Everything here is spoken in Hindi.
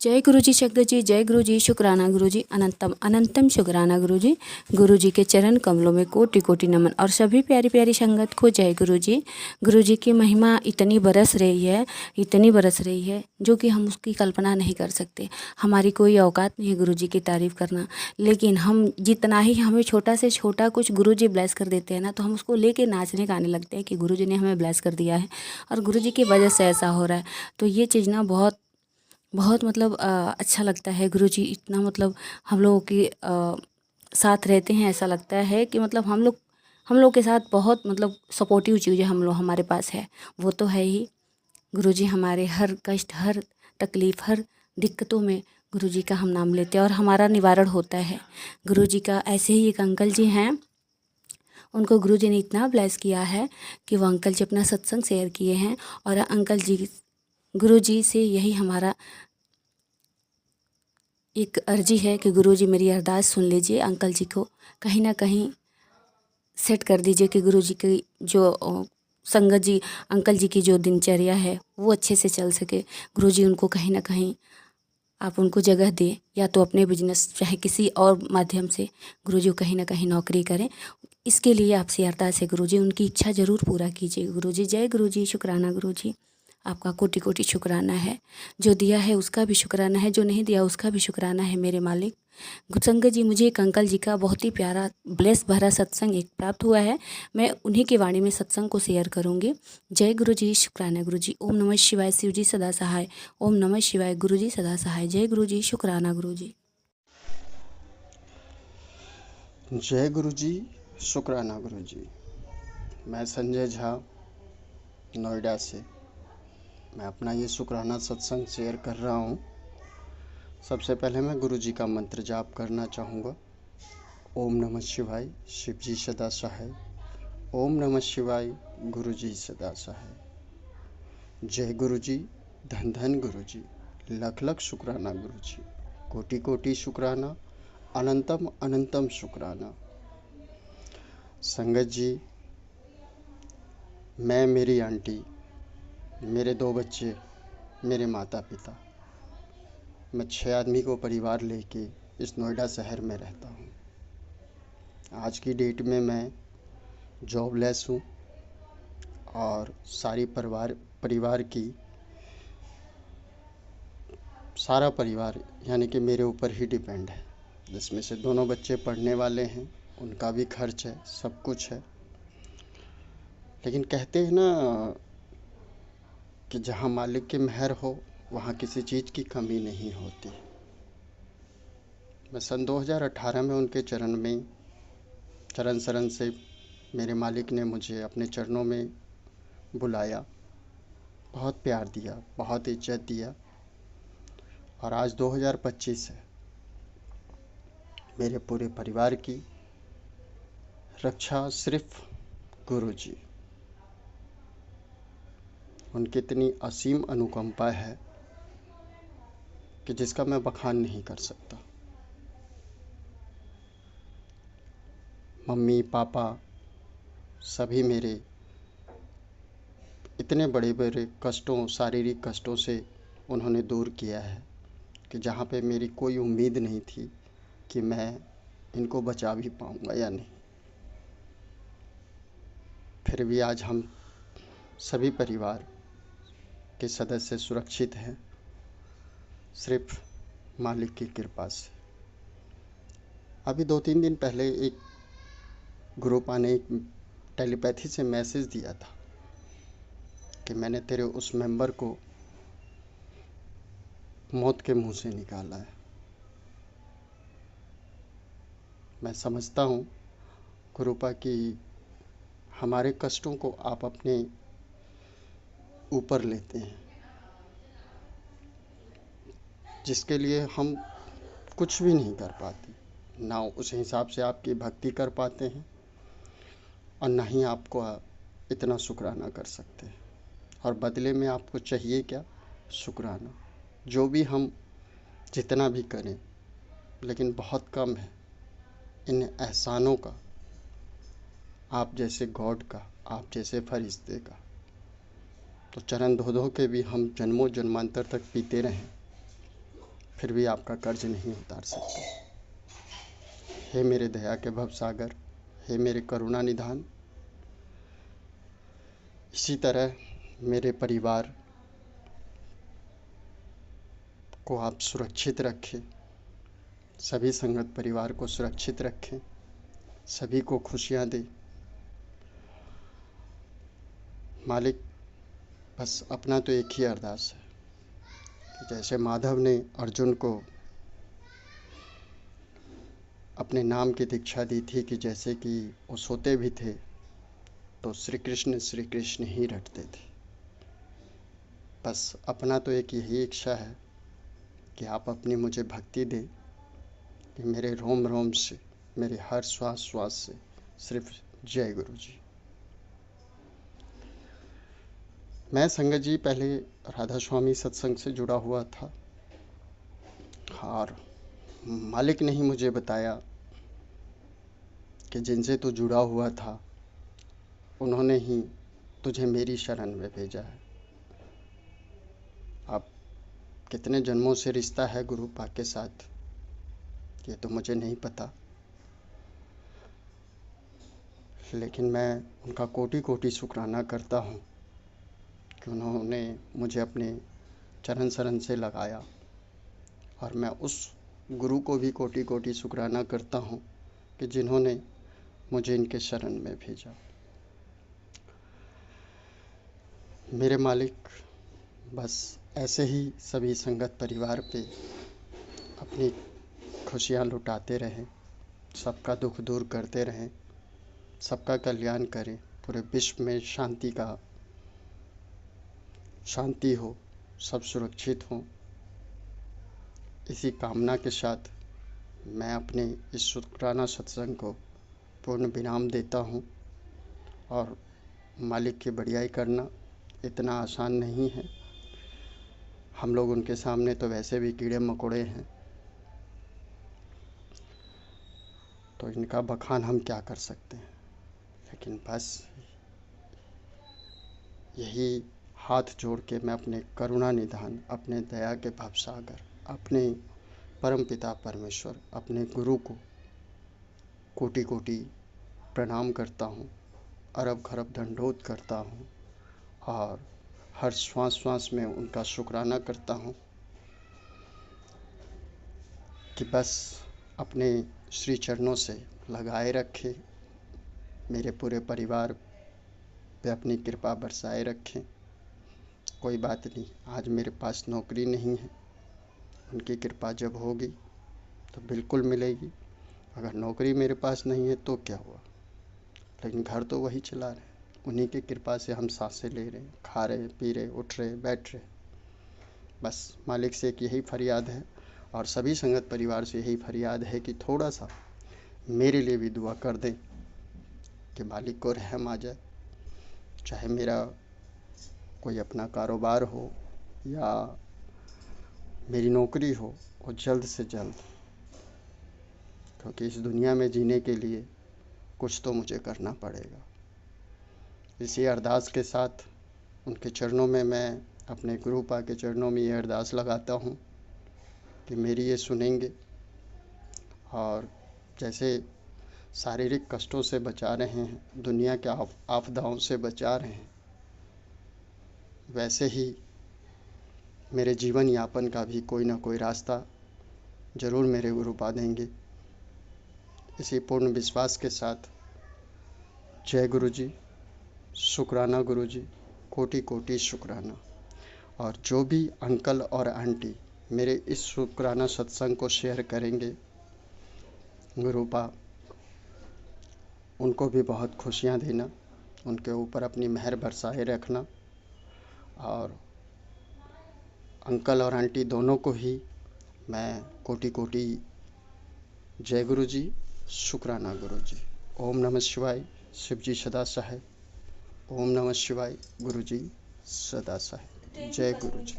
जय गुरु जी शब्द जी, जय गुरु जी शुक्राना गुरु जी, अनंतम अनंतम शुक्राना गुरु जी। गुरु जी के चरण कमलों में कोटि कोटि नमन। और सभी प्यारी प्यारी संगत को जय गुरु जी। गुरु जी की महिमा इतनी बरस रही है, इतनी बरस रही है, जो कि हम उसकी कल्पना नहीं कर सकते। हमारी कोई औकात नहीं है गुरु जी की तारीफ़ करना, लेकिन हम जितना ही हमें छोटा से छोटा कुछ गुरु जी ब्लेस कर देते हैं ना, तो हम उसको लेके नाचने गाने लगते हैं कि गुरु जी ने हमें ब्लेस कर दिया है और गुरु जी की वजह से ऐसा हो रहा है। तो ये चीज़ ना बहुत बहुत मतलब अच्छा लगता है। गुरुजी इतना मतलब हम लोगों के साथ रहते हैं, ऐसा लगता है कि मतलब हम लोग के साथ बहुत मतलब सपोर्टिव चीज़ हमारे पास है, वो तो है ही। गुरुजी हमारे हर कष्ट, हर तकलीफ़, हर दिक्कतों में गुरुजी का हम नाम लेते हैं और हमारा निवारण होता है। गुरुजी का ऐसे ही एक अंकल जी हैं, उनको गुरुजी ने इतना ब्लेस किया है कि वो अंकल जी अपना सत्संग शेयर किए हैं। और अंकल जी, गुरुजी से यही हमारा एक अर्जी है कि गुरुजी मेरी अरदास सुन लीजिए, अंकल जी को कहीं ना कहीं सेट कर दीजिए कि गुरुजी की जो संगत जी, अंकल जी की जो दिनचर्या है वो अच्छे से चल सके। गुरुजी उनको कहीं ना कहीं आप उनको जगह दें, या तो अपने बिजनेस चाहे किसी और माध्यम से गुरुजी को कहीं ना कहीं नौकरी करें। इसके लिए आपसे अरदास है गुरुजी, उनकी इच्छा ज़रूर पूरा कीजिए गुरुजी। जय गुरुजी शुक्राना गुरुजी, आपका कोटि कोटि शुक्राना है। जो दिया है उसका भी शुक्राना है, जो नहीं दिया उसका भी शुक्राना है मेरे मालिक। संगत जी, मुझे एक अंकल जी का बहुत ही प्यारा ब्लेस भरा सत्संग एक प्राप्त हुआ है, मैं उन्हीं की वाणी में सत्संग को शेयर करूंगी। जय गुरु जी शुक्राना गुरु जी। ओम नमः शिवाय, शिव जी सदा सहाय। ओम नमः शिवाय, गुरु जी सदा सहाय। जय गुरु जी शुक्राना गुरु जी। जय गुरु जी शुक्राना गुरु जी। मैं संजय झा, नोएडा से मैं अपना ये शुक्राना सत्संग शेयर कर रहा हूँ। सबसे पहले मैं गुरु जी का मंत्र जाप करना चाहूँगा। ओम नमः शिवाय, शिव जी सदा सहाय। ओम नमः शिवाय, गुरु जी सदा सहाय। जय गुरु जी, धन धन गुरु जी, लख लख शुक्राना गुरु जी, कोटि कोटि शुक्राना, अनंतम अनंतम शुक्राना। संगत जी, मैं, मेरी आंटी, मेरे 2 बच्चे, मेरे माता पिता, मैं 6 आदमी को परिवार लेके इस नोएडा शहर में रहता हूँ। आज की डेट में मैं जॉबलेस हूँ और परिवार की सारा परिवार यानी कि मेरे ऊपर ही डिपेंड है, जिसमें से दोनों बच्चे पढ़ने वाले हैं, उनका भी खर्च है, सब कुछ है। लेकिन कहते हैं ना कि जहाँ मालिक की मेहर हो वहाँ किसी चीज़ की कमी नहीं होती। मैं सन 2018 में उनके चरण शरण से मेरे मालिक ने मुझे अपने चरणों में बुलाया, बहुत प्यार दिया, बहुत इज्जत दिया। और आज 2025 है, मेरे पूरे परिवार की रक्षा सिर्फ गुरु जी, उनकी इतनी असीम अनुकंपा है कि जिसका मैं बखान नहीं कर सकता। मम्मी पापा सभी मेरे इतने बड़े बड़े कष्टों, शारीरिक कष्टों से उन्होंने दूर किया है कि जहाँ पे मेरी कोई उम्मीद नहीं थी कि मैं इनको बचा भी पाऊँगा या नहीं, फिर भी आज हम सभी परिवार के सदस्य सुरक्षित हैं, सिर्फ मालिक की कृपा से। अभी 2-3 दिन पहले एक ग्रुपा ने एक टेलीपैथी से मैसेज दिया था कि मैंने तेरे उस मेंबर को मौत के मुंह से निकाला है। मैं समझता हूँ गुरुपा कि हमारे कष्टों को आप अपने ऊपर लेते हैं, जिसके लिए हम कुछ भी नहीं कर पाते, ना उस हिसाब से आपकी भक्ति कर पाते हैं और ना ही आपको इतना शुक्राना कर सकते हैं। और बदले में आपको चाहिए क्या? शुक्राना। जो भी हम जितना भी करें, लेकिन बहुत कम है इन एहसानों का, आप जैसे गॉड का, आप जैसे फरिश्ते का। तो चरण धो धो के भी हम जन्मों जन्मांतर तक पीते रहें, फिर भी आपका कर्ज नहीं उतार सकते। हे मेरे दया के भवसागर, हे मेरे करुणा निधान, इसी तरह मेरे परिवार को आप सुरक्षित रखें, सभी संगत परिवार को सुरक्षित रखें, सभी को खुशियाँ दें। मालिक, बस अपना तो एक ही अरदास है कि जैसे माधव ने अर्जुन को अपने नाम की दीक्षा दी थी कि जैसे कि वो सोते भी थे तो श्री कृष्ण ही रटते थे। बस अपना तो एक यही इच्छा है कि आप अपनी मुझे भक्ति दें कि मेरे रोम रोम से, मेरे हर श्वास श्वास से सिर्फ जय गुरु जी। मैं संगत जी पहले राधा स्वामी सत्संग से जुड़ा हुआ था और मालिक ने ही मुझे बताया कि जिनसे तू जुड़ा हुआ था उन्होंने ही तुझे मेरी शरण में भेजा है। अब कितने जन्मों से रिश्ता है गुरु पा के साथ ये तो मुझे नहीं पता, लेकिन मैं उनका कोटि कोटि शुक्राना करता हूँ कि उन्होंने मुझे अपने चरण शरण से लगाया। और मैं उस गुरु को भी कोटि कोटि शुक्राना करता हूँ कि जिन्होंने मुझे इनके शरण में भेजा। मेरे मालिक, बस ऐसे ही सभी संगत परिवार पे अपनी खुशियाँ लुटाते रहें, सबका दुख दूर करते रहें, सबका कल्याण करें, पूरे विश्व में शांति हो, सब सुरक्षित हों। इसी कामना के साथ मैं अपने इस शुक्राना सत्संग को पूर्ण विराम देता हूँ। और मालिक की बड़ाई करना इतना आसान नहीं है, हम लोग उनके सामने तो वैसे भी कीड़े मकोड़े हैं, तो इनका बखान हम क्या कर सकते हैं। लेकिन बस यही हाथ जोड़ के मैं अपने करुणा निधान, अपने दया के भवसागर, अपने परम पिता परमेश्वर, अपने गुरु को कोटि कोटि प्रणाम करता हूँ, अरब खरब दंडोत करता हूँ और हर श्वास श्वास में उनका शुक्राना करता हूँ कि बस अपने श्री चरणों से लगाए रखें, मेरे पूरे परिवार पे अपनी कृपा बरसाए रखें। कोई बात नहीं, आज मेरे पास नौकरी नहीं है, उनकी कृपा जब होगी तो बिल्कुल मिलेगी। अगर नौकरी मेरे पास नहीं है तो क्या हुआ, लेकिन घर तो वही चला रहे, उन्हीं की कृपा से हम सांसें ले रहे, खा रहे, पी रहे, उठ रहे, बैठ रहे। बस मालिक से एक यही फरियाद है और सभी संगत परिवार से यही फरियाद है कि थोड़ा सा मेरे लिए भी दुआ कर दें कि मालिक को रहम आ जाए। चाहे मेरा कोई अपना कारोबार हो या मेरी नौकरी हो, वो जल्द से जल्द, क्योंकि इस दुनिया में जीने के लिए कुछ तो मुझे करना पड़ेगा। इसी अरदास के साथ उनके चरणों में, मैं अपने गुरु पा के चरणों में ये अरदास लगाता हूँ कि मेरी ये सुनेंगे और जैसे शारीरिक कष्टों से बचा रहे हैं, दुनिया के आपदाओं से बचा रहे हैं, वैसे ही मेरे जीवन यापन का भी कोई ना कोई रास्ता ज़रूर मेरे गुरु पा देंगे। इसी पूर्ण विश्वास के साथ जय गुरु जी, शुक्राना गुरु जी, कोटि कोटि शुक्राना। और जो भी अंकल और आंटी मेरे इस शुक्राना सत्संग को शेयर करेंगे, गुरुपा उनको भी बहुत खुशियाँ देना, उनके ऊपर अपनी मेहर बरसाए रखना। और अंकल और आंटी दोनों को ही मैं कोटि कोटि जय गुरु जी, शुक्राना गुरु जी। ओम नमः शिवाय, शिव जी सदा सहाय। ओम नमः शिवाय, गुरु जी सदा सहाय। जय गुरु जी।